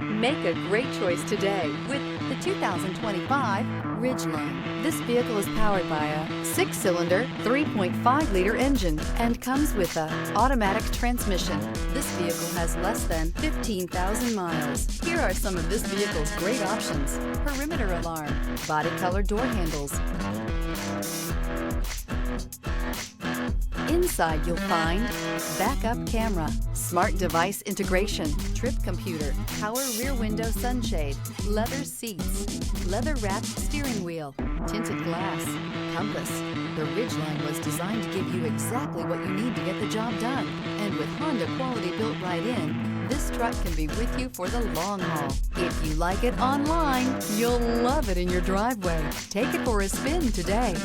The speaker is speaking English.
Make a great choice today with the 2025 Ridgeline. This vehicle is powered by a 6-cylinder, 3.5-liter engine and comes with an automatic transmission. This vehicle has less than 15,000 miles. Here are some of this vehicle's great options: perimeter alarm, body color door handles. Inside you'll find backup camera, smart device integration, trip computer, power rear window sunshade, leather seats, leather-wrapped steering wheel, tinted glass, compass. The Ridgeline was designed to give you exactly what you need to get the job done. And with Honda quality built right in, this truck can be with you for the long haul. If you like it online, you'll love it in your driveway. Take it for a spin today.